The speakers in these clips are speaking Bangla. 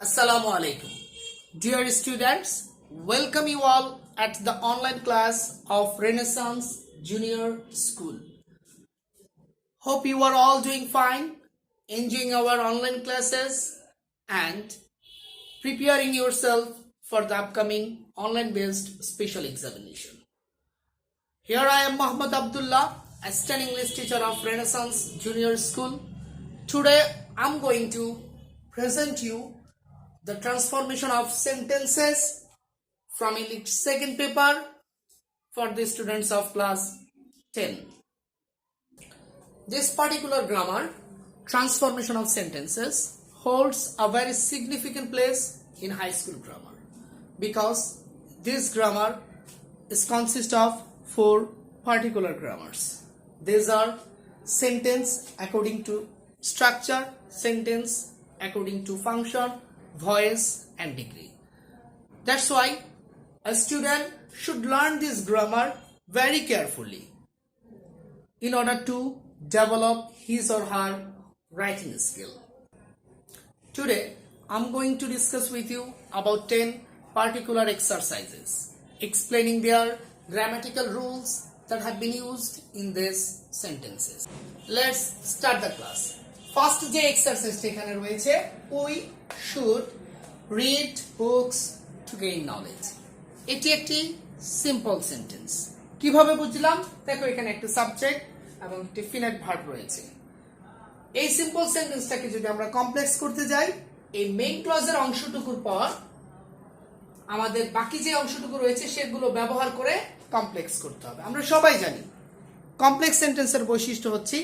Assalamu alaikum. Dear students, welcome you all at the online class of Renaissance Junior School. Hope you are all doing fine, enjoying our online classes and preparing yourself for the upcoming online based special examination. Here I am Muhammad Abdullah, assistant English teacher of Renaissance Junior School. Today I am going to present you the transformation of sentences from English second paper for the students of class 10. This particular grammar, transformation of sentences, holds a very significant place in high school grammar because this grammar is consist of four particular grammars. These are sentence according to structure, sentence according to function, voice and degree. That's why a student should learn this grammar very carefully in order to develop his or her writing skill. Today I'm going to discuss with you about 10 particular exercises explaining their grammatical rules that have been used in these sentences. Let's start the class. First যে এক্সারসাইজটা এখানে রয়েছে, we should read books to gain knowledge. এটি একটি সিম্পল সেন্টেন্স। কিভাবে বুঝলাম? দেখো এখানে একটা সাবজেক্ট এবং একটি ফিনাইট ভার্ব রয়েছে। এই সিম্পল সেন্টেন্সটাকে যদি আমরা কমপ্লেক্স করতে যাই, এই মেইন ক্লজের অংশটুকুর পর আমাদের বাকি যে অংশটুকু রয়েছে সেগুলো ব্যবহার করে কমপ্লেক্স করতে হবে। আমরা সবাই জানি কমপ্লেক্স সেন্টেন্সের বৈশিষ্ট্য হচ্ছে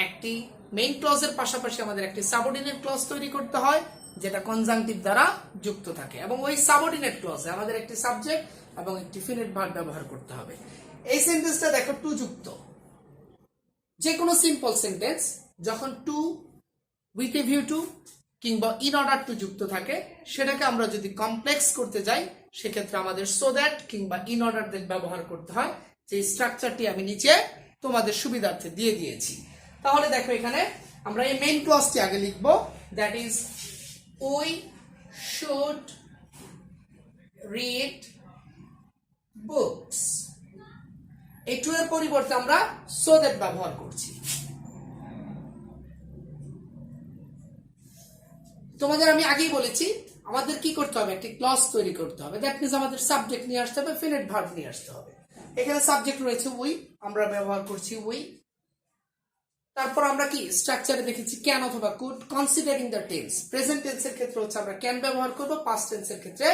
একটি মেইন ক্লজের পাশাপাশি আমাদের একটি সাবঅর্ডিনেট ক্লজ তৈরি করতে হয় যেটা কনজাংটিভ দ্বারা যুক্ত থাকে এবং ওই সাবঅর্ডিনেট ক্লজে আমাদের একটি সাবজেক্ট এবং একটি ফিনাইট ভার্ব ব্যবহার করতে হবে। এই সেন্টেন্সটা দেখো টু যুক্ত। যে কোনো সিম্পল সেন্টেন্স যখন to with a view to কিংবা ইন অর্ডার টু যুক্ত থাকে সেটাকে আমরা যদি কমপ্লেক্স করতে যাই সেক্ষেত্রে আমাদের সো দ্যাট কিংবা ইন অর্ডার দ্যাট ব্যবহার করতে হয়। যে স্ট্রাকচারটি আমি নিচে তোমাদের সুবিধার্থে দিয়ে দিয়েছি। তাহলে দেখো এখানে আমরা এই মেইন ক্লজটি আগে লিখব, that is we should read books. এই টু এর পরিবর্তে আমরা so that ব্যবহার করছি। তোমাদের আমি আগেই বলেছি আমাদের কি করতে হবে, একটি ক্লজ তৈরি করতে হবে। দ্যাট মিন্স আমাদের সাবজেক্ট নিয়ে আসতে হবে, ফিনাইট ভার্ব নিয়ে আসতে হবে। এখানে সাবজেক্ট রয়েছে we, আমরা ব্যবহার করছি we। তারপর আমরা কি স্ট্রাকচারে দেখেছি ক্যান অথবা could, considering the tense. Present টেন্সের ক্ষেত্রে হচ্ছে আমরা ক্যান ব্যবহার করব, পাস্ট টেন্সের ক্ষেত্রে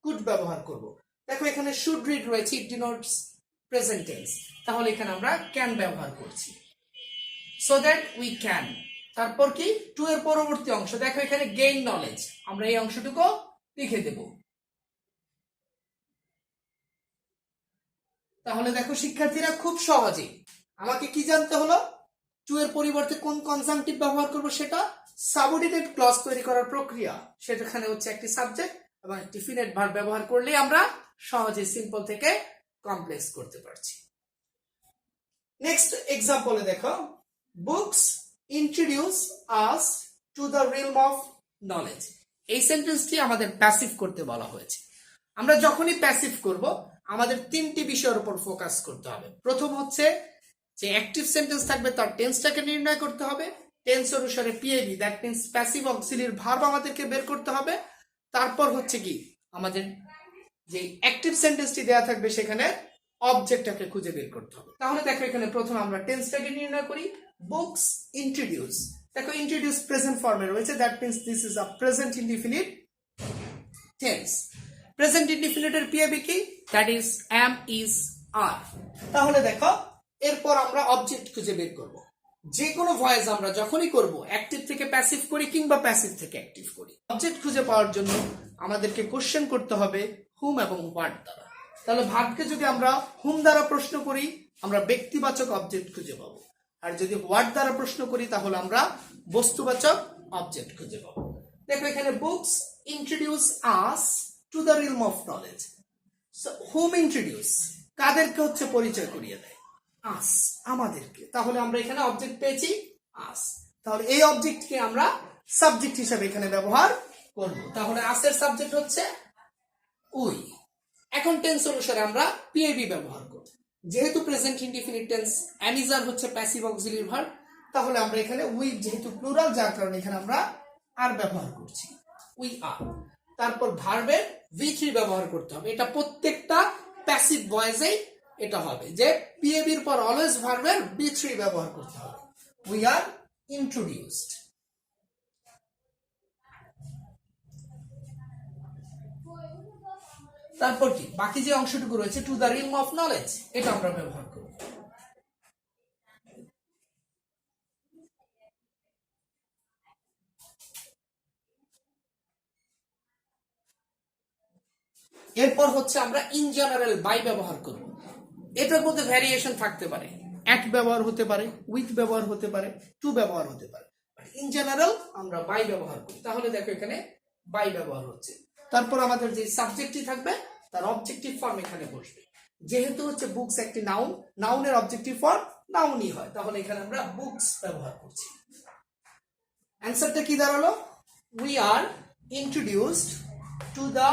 কুড ব্যবহার করব। দেখো এখানে শুড রিড রয়েছে, ইট ডিনোটস প্রেজেন্ট টেন্স, তাহলে এখানে আমরা ক্যান ব্যবহার করছি সো দ্যাট উই ক্যান। তারপর কি টু এর পরবর্তী অংশ, দেখো এখানে গেইন নলেজ, আমরা এই অংশটুকু লিখে দেব। তাহলে দেখো শিক্ষার্থীরা খুব সহজেই আমাকে কি জানতে হলো, টু এর পরিবর্তে কোন কনজাংটিভ ব্যবহার করব সেটা, সাবঅর্ডিনেট ক্লজ তৈরি করার প্রক্রিয়া সেটাখানে হচ্ছে একটি সাবজেক্ট এবং একটি ফিনাইট ভার্ব ব্যবহার করলেই আমরা সহজে সিম্পল থেকে কমপ্লেক্স করতে পারছি। নেক্সট এক্সাম্পলে দেখো, books introduce us to the realm of knowledge. এই সেন্টেন্সটি আমাদের প্যাসিভ করতে বলা হয়েছে। আমরা যখনই প্যাসিভ করব আমাদের তিনটি বিষয়ের উপর ফোকাস করতে হবে। প্রথম হচ্ছে যে অ্যাক্টিভ সেন্টেন্স থাকবে তার টেন্সটাকে নির্ণয় করতে হবে, টেন্স অনুসারে PAB that means passive auxiliary verb আমাদেরকে বের করতে হবে। তারপর হচ্ছে কি আমাদের যে অ্যাক্টিভ সেন্টেন্সটি দেয়া থাকবে সেখানে অবজেক্টটাকে খুঁজে বের করতে হবে। তাহলে দেখো এখানে প্রথমে আমরা টেন্সটাকে নির্ণয় করি। বুকস ইন্ট্রোডিউস, দেখো ইন্ট্রোডিউস প্রেজেন্ট ফর্মে রয়েছে, that means this is a present indefinite tense. Present ইনডিফিনিটের পিএবি কি, that is am is are. তাহলে দেখো এরপর আমরা অবজেক্ট খুঁজে বের করব। যে কোনো ভয়েস আমরা যখনই করব অ্যাক্টিভ থেকে প্যাসিভ করি কিংবা প্যাসিভ থেকে অ্যাক্টিভ করি, অবজেক্ট খুঁজে পাওয়ার জন্য আমাদেরকে কোশ্চেন করতে হবে হুম এবং হোয়াট দ্বারা। তাহলে ভার্বকে যদি আমরা হুম দ্বারা প্রশ্ন করি আমরা ব্যক্তিবাচক অবজেক্ট খুঁজে পাবো, আর যদি হোয়াট দ্বারা প্রশ্ন করি তাহলে আমরা বস্তুবাচক অবজেক্ট খুঁজে পাবো। দেখো এখানে books introduce us to the realm of knowledge. Hmm introduce, কাদেরকে হচ্ছে পরিচয় করিয়ে দেয়, আস, আমাদেরকে। তাহলে আমরা এখানে অবজেক্ট পেয়েছি আস, তাহলে এই অবজেক্টকে আমরা সাবজেক্ট হিসেবে এখানে ব্যবহার করব। তাহলে আসের সাবজেক্ট হচ্ছে উই। এখন টেন্স অনুসারে আমরা পিএবি ব্যবহার করব। যেহেতু প্রেজেন্ট ইনডিফিনিট টেন্স অ্যামিজার হচ্ছে প্যাসিভ অক্সিলারি ভার্ব, তাহলে আমরা এখানে উই যেহেতু প্লুরাল যার কারণে এখানে আমরা আর ব্যবহার করছি, উই আর। তারপর ভার্বের V3 ব্যবহার করতে হবে। এটা প্রত্যেকটা প্যাসিভ ভয়েসেই এটা হবে যে পিএবির পর অলওয়েজ ভার্বের V3 ব্যবহার করতে হবে। We are introduced. তারপর কি বাকি যে অংশটুকু রয়েছে to the realm of knowledge, এটা আমরা ব্যবহার করব। এরপর হচ্ছে আমরা ইন জেনারেল বাই ব্যবহার করব। এটার মধ্যে ভ্যারিয়েশন থাকতে পারে, অ্যাট ব্যবহার হতে পারে, উইথ ব্যবহার হতে পারে, টু ব্যবহার হতে পারে, ইন জেনারেল আমরা বাই ব্যবহার করি। তাহলে দেখো এখানে বাই ব্যবহার হচ্ছে। তারপর আমাদের যে সাবজেক্টটি থাকবে তার অবজেক্টিভ ফর্ম এখানে বসবে। যেহেতু হচ্ছে বুকস একটি নাউন, নাউনের অবজেক্টিভ ফর্ম নাউনই হয়, তাহলে এখানে আমরা বুকস ব্যবহার করছি। অ্যান্সারটা কি দাঁড়ালো? We are introduced to the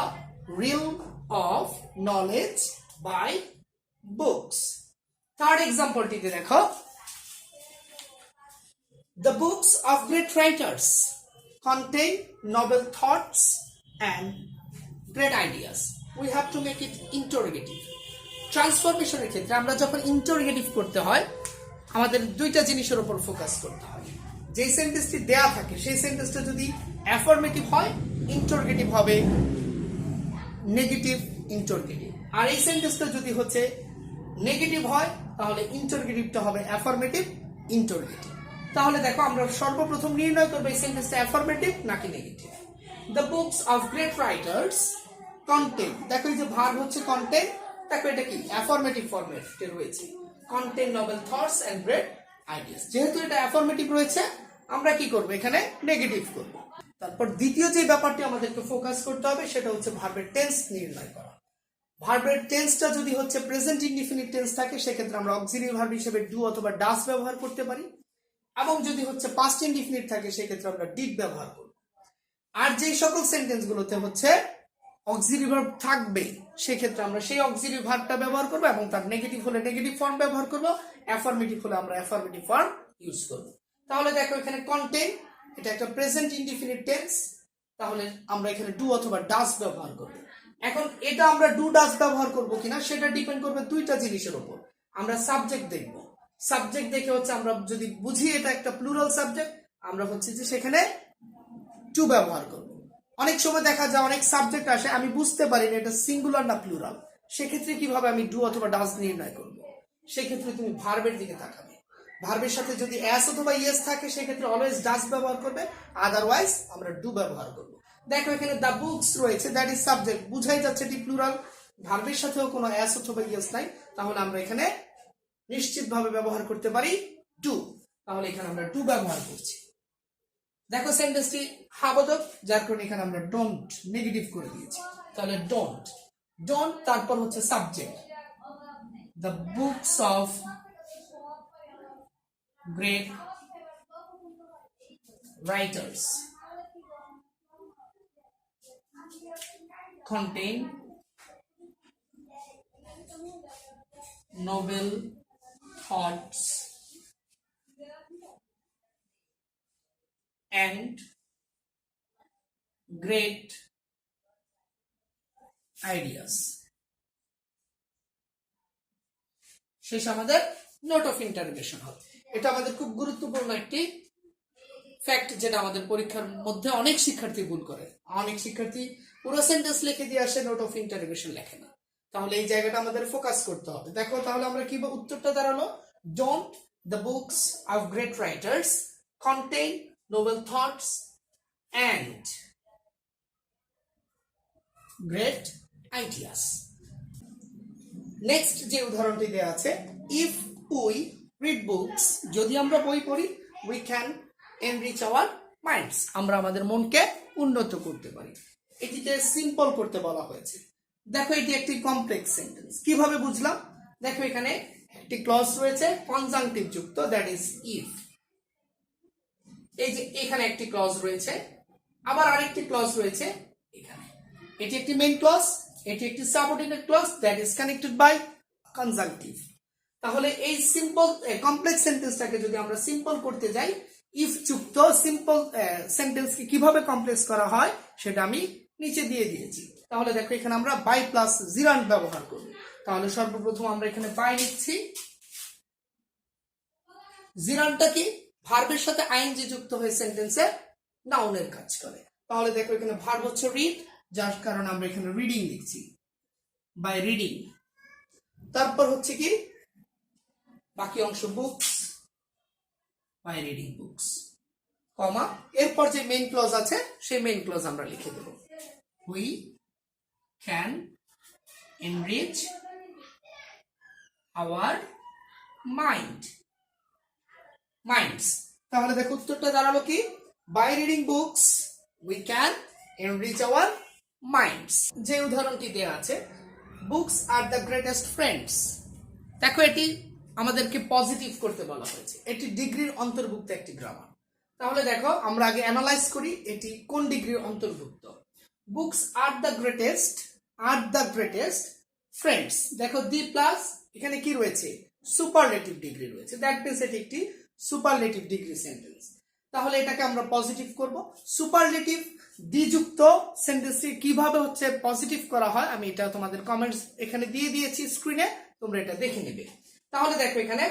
realm of knowledge by books. Third example টিতে দেখো, the books of great writers contain novel thoughts and great ideas. We have to make it interrogative. ট্রান্সফরমেশনের ক্ষেত্রে আমরা যখন ইন্টারোগেটিভ করতে হয় আমাদের দুইটা জিনিসের উপর ফোকাস করতে হয়। যেই সেন্টেন্সটি দেয়া থাকে সেই সেন্টেন্সটা যদি অ্যাফার্মেটিভ হয় ইন্টারোগেটিভ হবে নেগেটিভ ইন্টারোগেটিভ, আর এই সেন্টেন্সটা যদি হচ্ছে নেগেটিভ হয় তাহলে ইন্টারোগেটিভটা হবে অ্যাফার্মেটিভ ইন্টারোগেটিভ। তাহলে দেখো আমরা সর্বপ্রথম নির্ণয় করব এই সেন্টেন্সটা অ্যাফার্মেটিভ নাকি negative. The books of great writers contain, দেখো এই যে ভার্ব হচ্ছে কন্টেন, দেখো এটা কি অ্যাফার্মেটিভ ফর্মেটে রয়েছে, contain novel thoughts and great ideas. যেহেতু এটা অ্যাফার্মেটিভ রয়েছে আমরা কি করব এখানে নেগেটিভ করব। তারপর দ্বিতীয় যে ব্যাপারটি আমাদেরকে ফোকাস করতে হবে সেটা হচ্ছে ভার্বের টেন্স নির্ণয় করা। ভার্বের টেন্সটা যদি হচ্ছে প্রেজেন্ট ইনডিফিনিট টেন্স থাকে সেক্ষেত্রে আমরা অক্সিলারি ভার্ব হিসেবে ডু অথবা ডাস ব্যবহার করতে পারি, এবং যদি হচ্ছে পাস্ট ইনডিফিনিট থাকে সেক্ষেত্রে আমরা ডিড ব্যবহার করব। আর যেই সকল সেন্টেন্সগুলোতে হচ্ছে অক্সিলারি ভার্ব থাকবে সেক্ষেত্রে আমরা সেই অক্সিলারি ভার্বটা ব্যবহার করব, এবং তার নেগেটিভ হলে নেগেটিভ ফর্ম ব্যবহার করব, অ্যাফার্মেটিভ হলে আমরা অ্যাফার্মেটিভ ফর্ম ইউজ করব। তাহলে দেখো এখানে কন্টেন এটা একটা প্রেজেন্ট ইনডিফিনিট টেন্স, তাহলে আমরা এখানে ডু অথবা ডাস ব্যবহার করব। এখন এটা আমরা ডু ডাস ব্যবহার করব কিনা সেটা ডিপেন্ড করবে দুইটা জিনিসের উপর। আমরা সাবজেক্ট দেখব, সাবজেক্ট দেখে হচ্ছে আমরা যদি বুঝি এটা একটা প্লুরাল সাবজেক্ট আমরা হচ্ছে যে সেখানে টু ব্যবহার করব। অনেক সময় দেখা যায় অনেক সাবজেক্ট আসে আমি বুঝতে পারি না এটা সিঙ্গুলার না প্লুরাল, সেক্ষেত্রে কিভাবে আমি ডু অথবা ডাস নির্ণয় করব? সেক্ষেত্রে তুমি ভার্বের দিকে তাকাবে, ভার্বের সাথে যদি অ্যাস অথবা ইয়েস থাকে সেক্ষেত্রে অলওয়েজ ডাস ব্যবহার করবে, আদারওয়াইজ আমরা ডু ব্যবহার করব। দেখো এখানে দ্য বুকস রয়েছে, দ্যাট ইজ সাবজেক্ট, বুঝাই যাচ্ছে এটি প্লুরাল, ভার্বের সাথেও কোনো অ্যাস অথবা ইয়েস নাই, তাহলে আমরা এখানে নিশ্চিতভাবে ব্যবহার করতে পারি ডু, তাহলে এখানে আমরা ডু ব্যবহার করছি। দেখো সেন্টেন্সটি হাবোধক যার কারণে এখানে আমরা ডোন্ট নেগেটিভ করে দিয়েছি, তাহলে ডোন্ট, ডোন্ট তারপর হচ্ছে subject the books of great writers contain novel thoughts and great ideas। শেষ আমাদের নোট অফ ইন্টারোগেশন হবে। এটা আমাদের খুব গুরুত্বপূর্ণ একটি ফ্যাক্ট, যেটা আমাদের পরীক্ষার মধ্যে অনেক শিক্ষার্থী ভুল করে। অনেক শিক্ষার্থী পুরো সেন্টেন্স লিখে দিয়ে আসে, নোট অফ ইন্টারোগেশন লেখে না। তাহলে এই জায়গাটা আমাদের ফোকাস করতে হবে। দেখো তাহলে আমরা কি উত্তরটা দাঁড়ালো, don't the books of great writers contain noble thoughts and great ideas. Next যে উদাহরণটি দেওয়া আছে, ইফ উই রিড বুকস, যদি আমরা বই পড়ি, we can enrich our minds, আমরা আমাদের মনকে উন্নত করতে পারি। এটিতে সিম্পল করতে বলা হয়েছে। দেখো এটি একটি কমপ্লেক্স সেন্টেন্স, কিভাবে বুঝলাম? দেখো এখানে একটি ক্লজ রয়েছে কনজাংটিভ যুক্ত, দ্যাট ইজ ইফ। এই যে এখানে একটি ক্লজ রয়েছে আবার আরেকটি ক্লজ রয়েছে এখানে, এটি একটি মেইন ক্লজ, এটি একটি subordinate clause that is connected by conjunctive. তাহলে এই সিম্পল কমপ্লেক্স সেন্টেন্সটাকে যদি আমরা সিম্পল করতে যাই, ইফ যুক্ত সিম্পল সেন্টেন্সকে কিভাবে কমপ্লেক্স করা হয় সেটা আমি নিচে দিয়ে দিয়েছি। তাহলে দেখো এখানে আমরা বাই প্লাস জিরান্ট ব্যবহার করব। তাহলে সর্বপ্রথম আমরা এখানে বাই নিচ্ছি। জিরান্টটা কি? ভার্বের সাথে আইএনজি যুক্ত হয়ে সেন্টেন্সে নাউনের কাজ করে। তাহলে দেখো এখানে ভার্ব হচ্ছে রিড, যার কারণে আমরা এখানে রিডিং লিখছি, বাই রিডিং। তারপর হচ্ছে কি বাকি অংশ বুকস, বাই রিডিং বুকস, কমা, এরপর যে মেইন ক্লজ আছে সেই মেইন ক্লজ আমরা লিখে দেব, we can enrich our minds. তাহলে দেখো উত্তরটা দাঁড়ালো কি? By reading books we can enrich our minds. যে উদাহরণটি দেওয়া আছে, books are the greatest friends, দেখো এটি আমাদেরকে পজিটিভ করতে বলা হয়েছে, এটি ডিগ্রির অন্তর্ভুক্ত একটি গ্রামার। তাহলে দেখো আমরা আগে অ্যানালাইজ করি এটি কোন ডিগ্রির অন্তর্ভুক্ত। Books are the greatest friends, দেখো দি প্লাস এখানে কি রয়েছে? সুপারলেটিভ ডিগ্রি রয়েছে, দ্যাট মিন্স এটি একটি সুপারলেটিভ ডিগ্রি সেন্টেন্স। তাহলে এটাকে আমরা পজিটিভ করব। সুপারলেটিভ দ্বিযুক্ত সেন্টেন্সটি কিভাবে হচ্ছে পজিটিভ করা হয় আমি এটা তোমাদের কমেন্টস এখানে দিয়ে দিয়েছি স্ক্রিনে, তোমরা এটা দেখে নেবে। তাহলে দেখো এখানে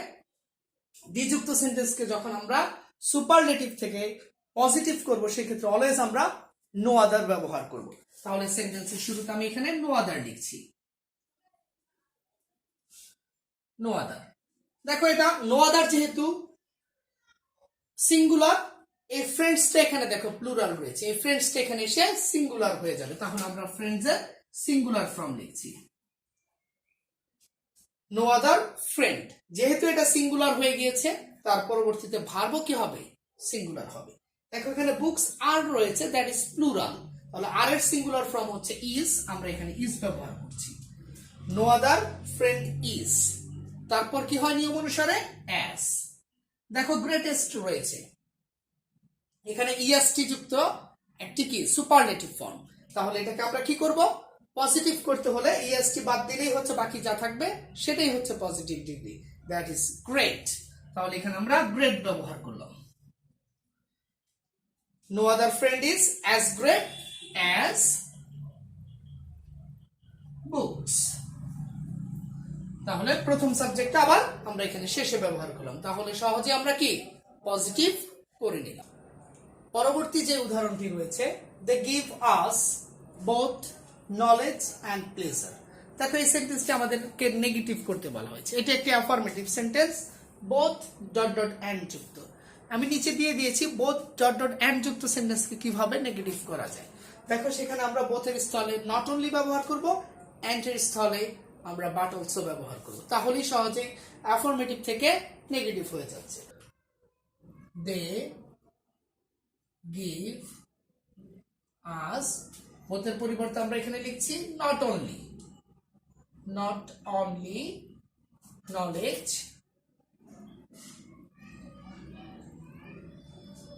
দ্বিযুক্ত সেন্টেন্সকে যখন আমরা সুপারলেটিভ থেকে পজিটিভ করব সেক্ষেত্রে অলওয়েজ আমরা নো আদার ব্যবহার করব। তাহলে সেন্টেন্সের শুরুতে আমি এখানে নো আদার লিখছি, নো আদার। দেখো এটা নো আদার যেহেতু সিঙ্গুলার, এই ফ্রেন্ডসটা এখানে দেখো প্লুরাল রয়েছে, এই ফ্রেন্ডসটা এখানে এসে সিঙ্গুলার হয়ে যাবে, তখন আমরা ফ্রেন্ডসের সিঙ্গুলার ফর্ম লিখছি, নো আদার ফ্রেন্ড। যেহেতু এটা সিঙ্গুলার হয়ে গিয়েছে তার পরবর্তীতে ভার্বও কি হবে? সিঙ্গুলার হবে। দেখো এখানে বুকস আর রয়েছে, দ্যাট ইজ প্লুরাল, তাহলে আর এর সিঙ্গুলার ফর্ম হচ্ছে ইজ, আমরা এখানে ইজ ব্যবহার করছি, নো আদার ফ্রেন্ড ইজ। তারপর কি হয় নিয়ম অনুসারে? অ্যাজ। দেখো গ্রেটেস্ট রয়েছে, এখানে ইএসটি যুক্ত একটি কি সুপারলেটিভ ফর্ম, তাহলে এটাকে আমরা কি করব? পজিটিভ করতে হলে ইএসটি বাদ দিলেই হচ্ছে বাকি যা থাকবে সেটাই হচ্ছে positive degree, that is great. তাহলে এখানে আমরা গ্রেট ব্যবহার করলাম, no other friend is as great as books. তাহলে প্রথম সাবজেক্টটা আবার আমরা এখানে শেষে ব্যবহার করলাম, তাহলে সহজে আমরা কি পজিটিভ করে নিলাম। পরবর্তী যে উদাহরণটি রয়েছে, they give us both knowledge and pleasure. দেখো এই সেন্টেন্সটি আমাদেরকে নেগেটিভ করতে বলা হয়েছে, এটা একটি affirmative sentence, both dot dot and যুক্ত। আমি নিচে দিয়ে দিয়েছি বোথ ডট ডট অ্যান্ড যুক্ত সেন্টেন্সকে কিভাবে নেগেটিভ করা যায়। দেখো সেখানে আমরা বোথের স্থলে নট অনলি ব্যবহার করব, অ্যান্ডের স্থলে আমরা বাট অলসো ব্যবহার করব, তাহলেই সহজে অ্যাফার্মেটিভ থেকে নেগেটিভ হয়ে যাচ্ছে। দে গিভ আস, বোথের পরিবর্তে আমরা এখানে লিখছি নট অনলি নলেজ,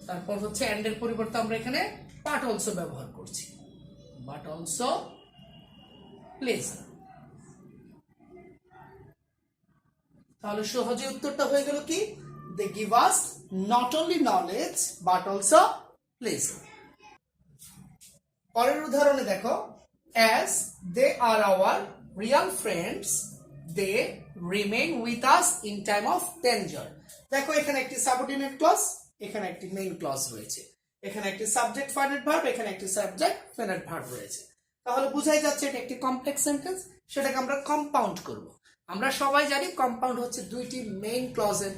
তারপর হচ্ছে এন্ড এর পরিবর্তে আমরা এখানে বাট অলসো ব্যবহার করছি, বাট অলসো প্লেজার। তাহলে সহজে উত্তরটা হয়ে গেল কি? They give us not only knowledge but also pleasure. পরের উদাহরণে দেখো, as they are our real friends they remain with us in time of danger। দেখো এখানে একটি সাবঅর্ডিনেট ক্লজ, এখানে একটি মেইন ক্লজ রয়েছে, এখানে একটি সাবজেক্ট ফাইনাইট ভার্ব, এখানে একটি সাবজেক্ট ফাইনাইট ভার্ব রয়েছে। তাহলে বোঝাই যাচ্ছে এটা একটি কমপ্লেক্স সেন্টেন্স, সেটাকে আমরা কম্পাউন্ড করব। আমরা সবাই জানি কম্পাউন্ড হচ্ছে দুইটি মেইন ক্লজের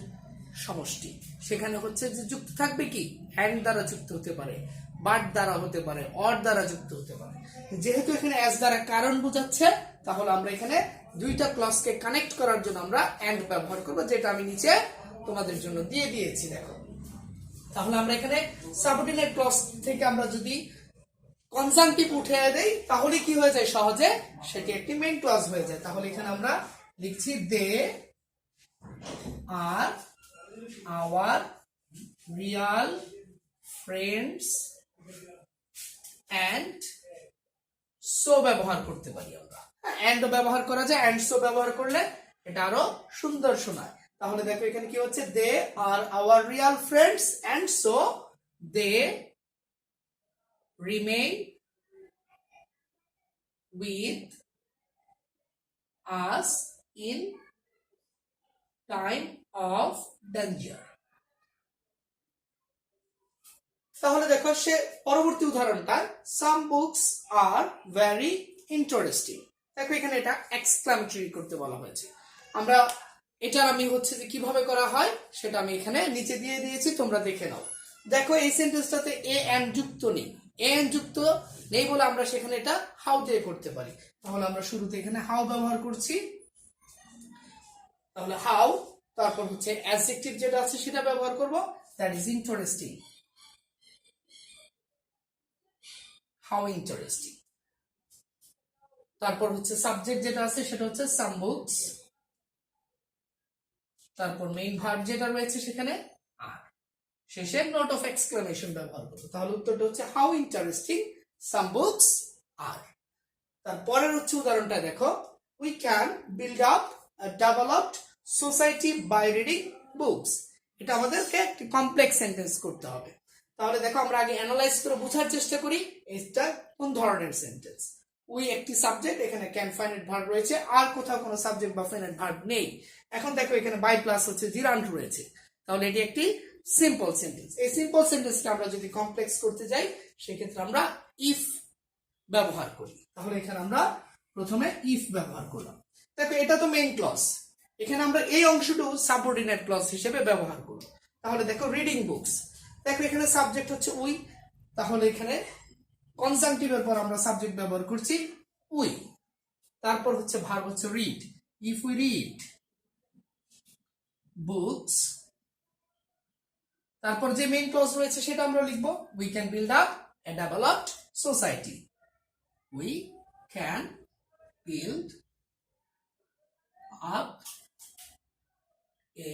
সমষ্টি, সেখানে হচ্ছে যে যুক্ত থাকবে কি অ্যান্ড দ্বারা যুক্ত হতে পারে, বাট দ্বারা হতে পারে, অর দ্বারা যুক্ত হতে পারে। যেহেতু এখানে অ্যাজ দ্বারা কারণ বোঝাচ্ছে, তাহলে আমরা এখানে দুইটা ক্লজকে কানেক্ট করার জন্য আমরা অ্যান্ড ব্যবহার করব, যেটা আমি নিচে তোমাদের জন্য দিয়ে দিয়েছি। দেখো তাহলে আমরা এখানে সাবঅর্ডিনেট ক্লজ থেকে আমরা যদি কনজাংটিভ উঠে দেই তাহলে কি হয়ে যায়? সহজে সেটি একটি মেইন ক্লজ হয়ে যায়। তাহলে এখানে আমরা লিখছি দে are our real friends so ব্যবহার করতে পারি আমরা। অ্যান্ড ব্যবহার করা যায়, অ্যান্ড সো ব্যবহার করলে এটা আরো সুন্দর শোনায়। তাহলে দেখো এখানে কি হচ্ছে, they are our real friends and so they remain with us in time of danger. তাহলে দেখো সে পরবর্তী উদাহরণটা, some books are very interesting. দেখো এখানে এটা এক্সক্লামেটরি করতে বলা হয়েছে। আমরা এটার আমি হচ্ছে যে কিভাবে করা হয় সেটা আমি এখানে নিচে দিয়ে দিয়েছি, তোমরা দেখে নাও। দেখো এই সেন্টেন্সটাতে এ এন্ড যুক্ত নেই, এ এন্ড যুক্ত নেই বলে আমরা সেখানে এটা হাউ দিয়ে করতে পারি। তাহলে আমরা শুরুতে এখানে হাউ ব্যবহার করছি। তাহলে হাউ, তারপর হচ্ছে অ্যাডজেক্টিভ যেটা আছে সেটা ব্যবহার করব, that is interesting. How interesting. তারপর হচ্ছে সাবজেক্ট যেটা আছে সেটা হচ্ছে সাম বুকস। তারপর মেইন ভার্ব যেটা রয়েছে সেখানে আর, শেষে নোট অফ এক্সক্লেমেশন ব্যবহার করব। তাহলে উত্তরটা হচ্ছে how interesting some books are. তারপরের হচ্ছে উদাহরণটা দেখো, we can build up a developed society by reading books. এটা আমাদেরকে একটি কমপ্লেক্স সেন্টেন্স করতে হবে। তাহলে দেখো আমরা আগে অ্যানালাইজ করে বোঝার চেষ্টা করি এটা কোন ধরনের সেন্টেন্স। উই একটি সাবজেক্ট, এখানে ক্যান ফাইনাইট ভার্ব রয়েছে, আর কোথাও কোনো সাবজেক্ট বা ফাইনাইট ভার্ব নেই। এখন দেখো এখানে বাই প্লাস হচ্ছে জিরান্ড রয়েছে, তাহলে এটি একটি সিম্পল সেন্টেন্স। এই সিম্পল সেন্টেন্সকে আমরা যদি কমপ্লেক্স করতে যাই সেক্ষেত্রে আমরা ইফ ব্যবহার করি। তাহলে এখানে আমরা প্রথমে ইফ ব্যবহার করলাম। দেখো এটা তো মেইন ক্লজ, এখানে আমরা এই অংশটুকু সাবঅর্ডিনেট ক্লজ হিসেবে ব্যবহার করব। তাহলে দেখো রিডিং বুকস, দেখো এখানে সাবজেক্ট হচ্ছে উই, তাহলে এখানে কনজাংটিভের পর আমরা সাবজেক্ট ব্যবহার করছি উই। তারপর হচ্ছে ভার্ব হচ্ছে read, if we read books. তারপর যে মেইন ক্লজ রয়েছে সেটা আমরা লিখবো, we can build up A developed society. We can build up A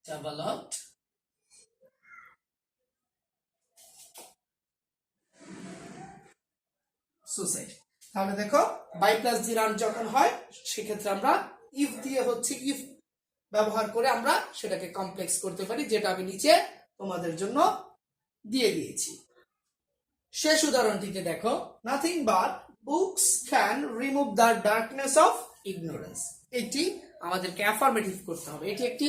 developed society. তাহলে দেখো বাই প্লাস জিরান যখন হয় সেক্ষেত্রে আমরা ইফ দিয়ে হচ্ছে ইফ ব্যবহার করে আমরা সেটাকে কমপ্লেক্স করতে পারি, যেটা আমি নিচে তোমাদের জন্য দিয়ে দিয়েছি। শেষ উদাহরণটিতে দেখো, nothing but books can remove the darkness of ignorance. এটি আমাদেরকে অ্যাফার্মেটিভ করতে হবে, এটি একটি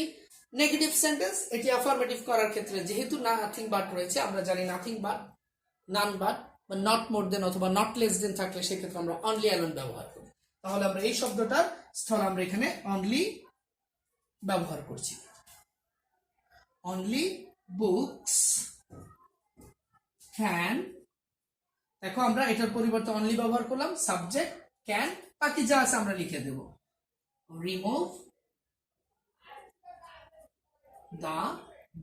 নেগেটিভ সেন্টেন্স। এটি অ্যাফার্মেটিভ করার ক্ষেত্রে যেহেতু নাথিং বাট রয়েছে, আমরা জানি নাথিং বাট, নান বাট বা নট মোর দেন অথবা নট লেস দেন থাকলে সেক্ষেত্রে আমরা অনলি অ্যালোন ব্যবহার করি। তাহলে আমরা এই শব্দটার স্থলে আমরা এখানে অনলি ব্যবহার করছি। অনলি বুকস ক্যান, দেখো আমরা এটার পরিবর্তে অনলি ব্যবহার করলাম, সাবজেক্ট ক্যান, বাকি যা আছে আমরা লিখে দেব, remove the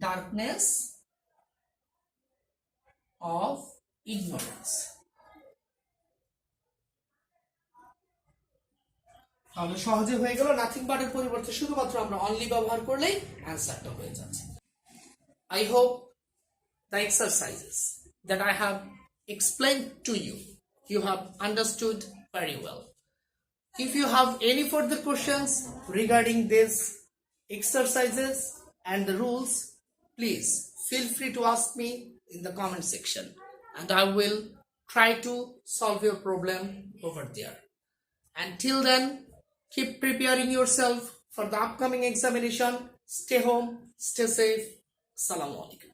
darkness of ignorance. তাহলে সহজে হয়ে গেল, নাথিং বাটের পরিবর্তে শুধুমাত্র আমরা অনলি ব্যবহার করলেই অ্যান্সারটা হয়ে যাচ্ছে। I hope the exercises that I have explained to you, you have understood very well. If you have any further questions regarding these exercises and the rules, please feel free to ask me in the comment section and I will try to solve your problem over there. Until then, keep preparing yourself for the upcoming examination. Stay home, stay safe. Assalamu alaikum.